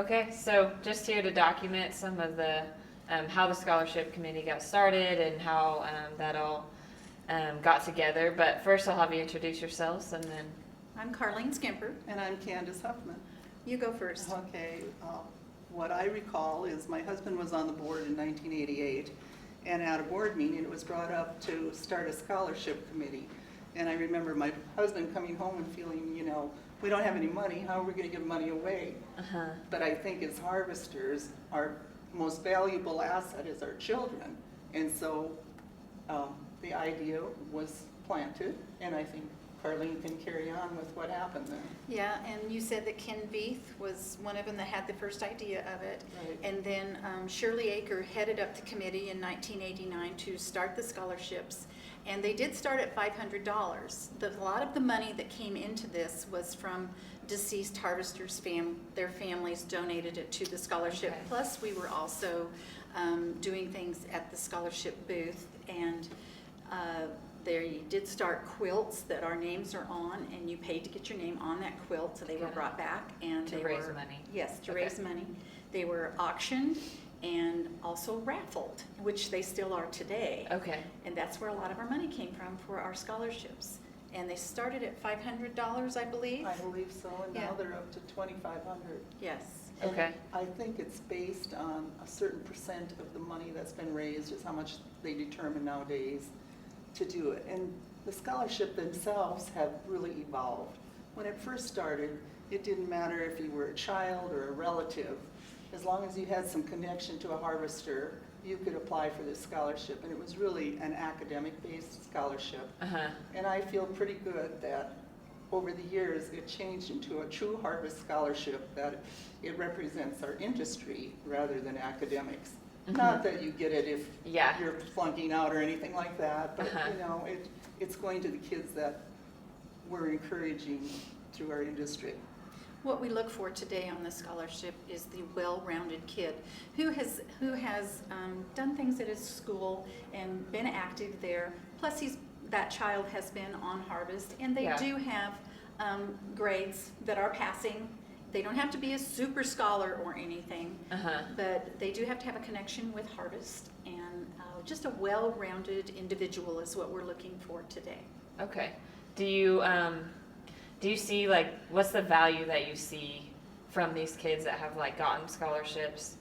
Okay, so just here to document some of the how the scholarship committee got started and how that all got together. But first, I'll have you introduce yourselves, and then I'm Carlene Schemper. And I'm Candice Hoffman. You go first. Okay, what I recall is my husband was on the board in 1988, and at a board meeting, it was brought up to start a scholarship committee. And I remember my husband coming home and feeling, we don't have any money, how are we going to give money away? But I think as harvesters, our most valuable asset is our children. And so the idea was planted, and I think Carlene can carry on with what happened there. Yeah, and you said that Ken Veith was one of them that had the first idea of it. Right. And then Shirley Aker headed up the committee in 1989 to start the scholarships. And they did start at $500. A lot of the money that came into this was from deceased harvesters' their families donated it to the scholarship. Okay. Plus, we were also doing things at the scholarship booth, and they did start quilts that our names are on, and you paid to get your name on that quilt, so they were brought back. And to they raise were, money. Yes, to Okay. raise money. They were auctioned and also raffled, which they still are today. okay, And that's where a lot of our money came from for our scholarships. And they started at $500, I believe. I believe so, and Yeah. now they're up to $2,500. Yes. And Okay. I think it's based on a certain percent of the money that's been raised is how much they determine nowadays to do it. And the scholarship themselves have really evolved. When it first started, it didn't matter if you were a child or a relative. As long as you had some connection to a harvester, you could apply for this scholarship. And it was really an academic-based scholarship. And I feel pretty good that over the years, it changed into a true harvest scholarship, that it represents our industry rather than academics. Not that you get it if Yeah. you're flunking out or anything like that, but Uh-huh. it's going to the kids that we're encouraging through our industry. What we look for today on the scholarship is the well-rounded kid who has done things at his school and been active there. Plus, that child has been on harvest, and they Yeah. do have grades that are passing. They don't have to be a super scholar or anything, but they do have to have a connection with harvest, and just a well-rounded individual is what we're looking for today. Okay. Do you see, like, what's the value that you see from these kids that have, like, gotten scholarships?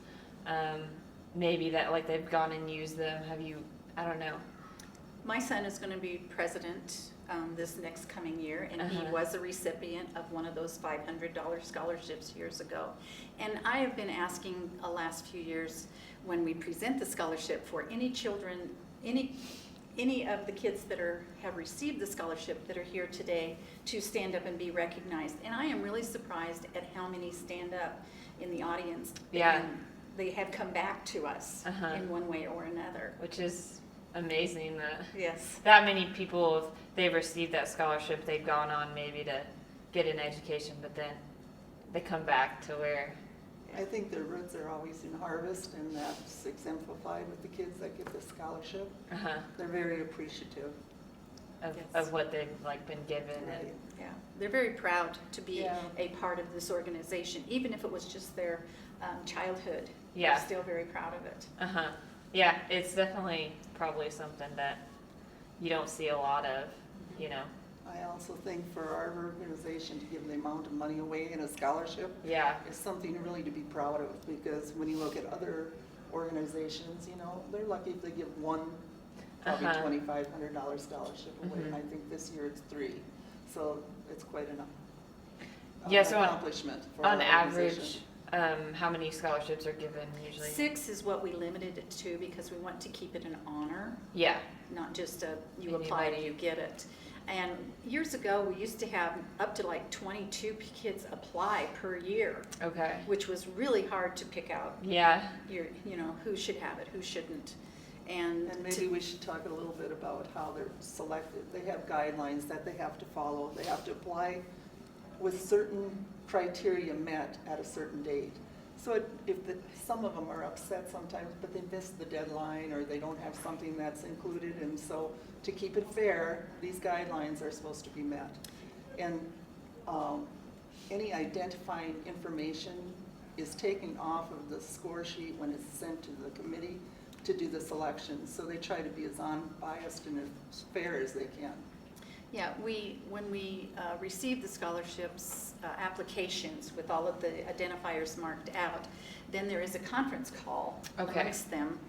Maybe that, like, they've gone and used them. I don't know. My son is going to be president this next coming year, and he was a recipient of one of those $500 scholarships years ago. And I have been asking the last few years, when we present the scholarship, for any children, any of the kids that have received the scholarship that are here today to stand up and be recognized. And I am really surprised at how many stand up in the audience. Yeah. And they have come back to us in one way or another. Which is amazing that Yes. that many people, if they've received that scholarship, they've gone on maybe to get an education, but then they come back to where. I think their roots are always in harvest, and that's exemplified with the kids that get the scholarship. They're very appreciative. Of what they've, like, been given. Right. And Yeah, they're very proud to be Yeah. a part of this organization, even if it was just their childhood. Yeah. They're still very proud of it. Yeah, it's definitely probably something that you don't see a lot of, I also think for our organization to give the amount of money away in a scholarship Yeah. is something really to be proud of, because when you look at other organizations, they're lucky if they give one probably $2,500 scholarship away. I think this year it's 3, so it's quite enough. Yeah, so accomplishment for on our average, organization. how many scholarships are given usually? 6 is what we limited it to, because we want to keep it an honor, Yeah. not just you apply and you get it. And years ago, we used to have up to like 22 kids apply per year, Okay. which was really hard to pick out Yeah. who should have it, who shouldn't. And maybe we should talk a little bit about how they're selected. They have guidelines that they have to follow. They have to apply with certain criteria met at a certain date. So some of them are upset sometimes, but they miss the deadline, or they don't have something that's included. And so to keep it fair, these guidelines are supposed to be met. And any identifying information is taken off of the score sheet when it's sent to the committee to do the selections. So they try to be as unbiased and as fair as they can. Yeah, when we receive the scholarships applications with all of the identifiers marked out, then there is a conference call amongst them.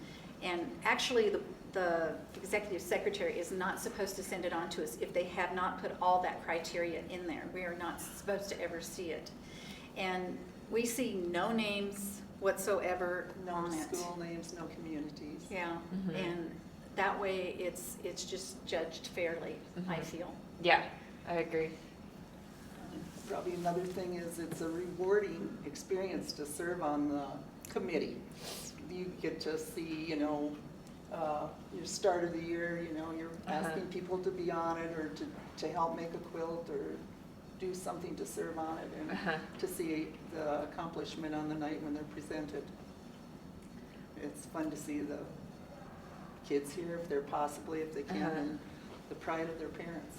And actually, the executive secretary is not supposed to send it on to us if they have not put all that criteria in there. We are not supposed to ever see it. And we see no names whatsoever on it. No school names, no communities. Yeah, and that way it's just judged fairly, I feel. Yeah, I agree. Probably another thing is it's a rewarding experience to serve on the committee. You get to see, your start of the year, you're asking people to be on it or to help make a quilt or do something to serve on it and to see the accomplishment on the night when they're presented. It's fun to see the kids here if they can, and the pride of their parents.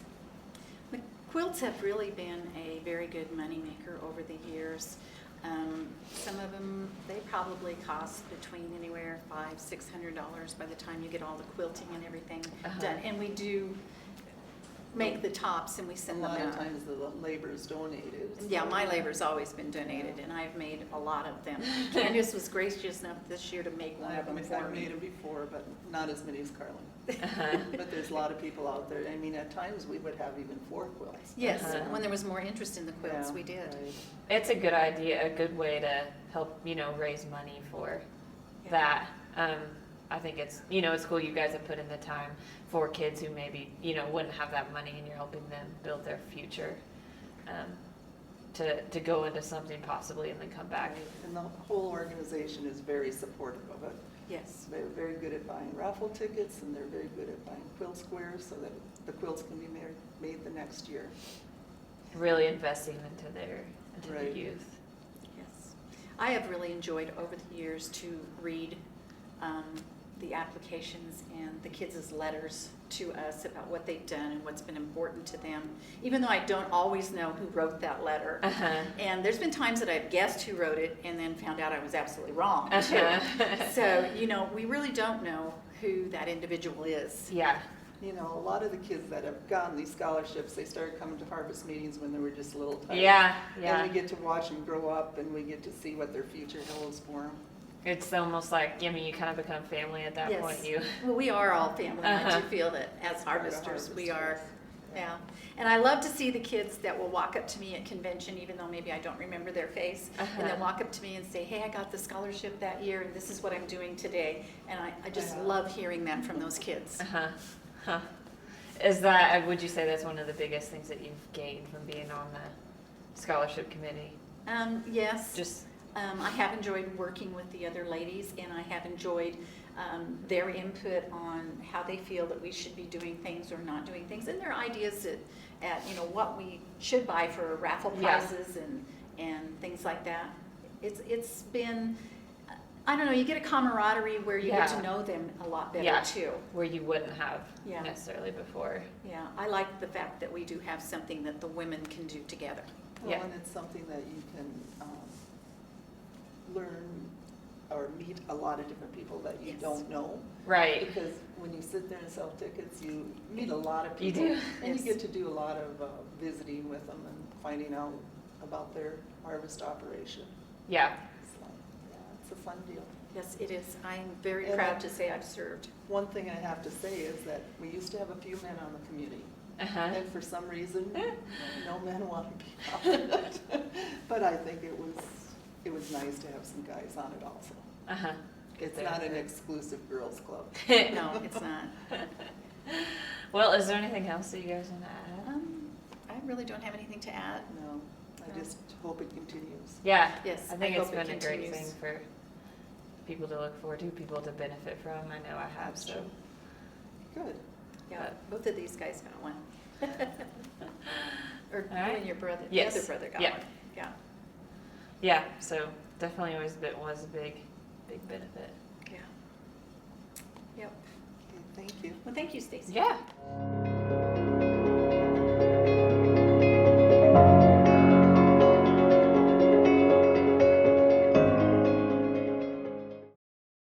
The quilts have really been a very good moneymaker over the years. Some of them, they probably cost between anywhere $500–600 by the time you get all the quilting and everything done. And we do make the tops and we send them out. A lot of times the labor is donated. Yeah, my labor's always been donated, and I've made a lot of them. Candice was gracious enough this year to make one of them for I've me. made them before, but not as many as Carlene. But there's a lot of people out there. I mean, at times we would have even 4 quilts. Yes, when there was more interest in the quilts, we did. Right. It's a good idea, a good way to help, raise money for that. I think it's, it's cool you guys have put in the time for kids who maybe, wouldn't have that money, and you're helping them build their future to go into something possibly and then come back. Right. And the whole organization is very supportive of it. Yes. They're very good at buying raffle tickets, and they're very good at buying quilt squares so that the quilts can be made the next year. Really investing into Right. the youth. Yes. I have really enjoyed over the years to read the applications and the kids' letters to us about what they've done and what's been important to them, even though I don't always know who wrote that letter. And there's been times that I've guessed who wrote it and then found out I was absolutely wrong, too. So, we really don't know who that individual is. Yeah. A lot of the kids that have gotten these scholarships, they started coming to harvest meetings when they were just little tiny. Yeah. And we get to watch them grow up, and we get to see what their future holds for them. It's almost like, you kind of become family at that Yes. point. Well, we are all family. I do feel that as harvesters, we are. Yeah. And I love to see the kids that will walk up to me at convention, even though maybe I don't remember their face, and they'll walk up to me and say, hey, I got the scholarship that year, and this is what I'm doing today. And I just love hearing that from those kids. Is that, would you say that's one of the biggest things that you've gained from being on the scholarship committee? Yes. Just I have enjoyed working with the other ladies, and I have enjoyed their input on how they feel that we should be doing things or not doing things, and their ideas at what we should buy for raffle prizes and things like that. It's been, I don't know, you get a camaraderie where you get to know them a lot better too. Where you wouldn't have necessarily before. Yeah, I like the fact that we do have something that the women can do together. Well, and it's something that you can learn or meet a lot of different people that you don't know. Right. Because when you sit there and sell tickets, you meet a lot of people. You do. And you get to do a lot of visiting with them and finding out about their harvest operation. Yeah. So, it's a fun deal. Yes, it is. I'm very proud to say I've served. One thing I have to say is that we used to have a few men on the committee. And for some reason, no men want to be on it. But I think it was nice to have some guys on it also. It's not an exclusive girls club. No, it's not. Well, is there anything else that you guys want to add? I really don't have anything to add. No, I just hope it continues. Yeah. Yes, I think I it's hope it been a great continues. thing for people to look forward to, people to benefit from. I know I have, That's so. true. Good. Yeah, both of these guys got one. Or All right. you and your brother, Yes. the other brother got Yeah. one. Yeah. Yeah, so definitely was a big benefit. Yeah. Yep. Okay, thank you. Well, thank you, Stacy. Yeah.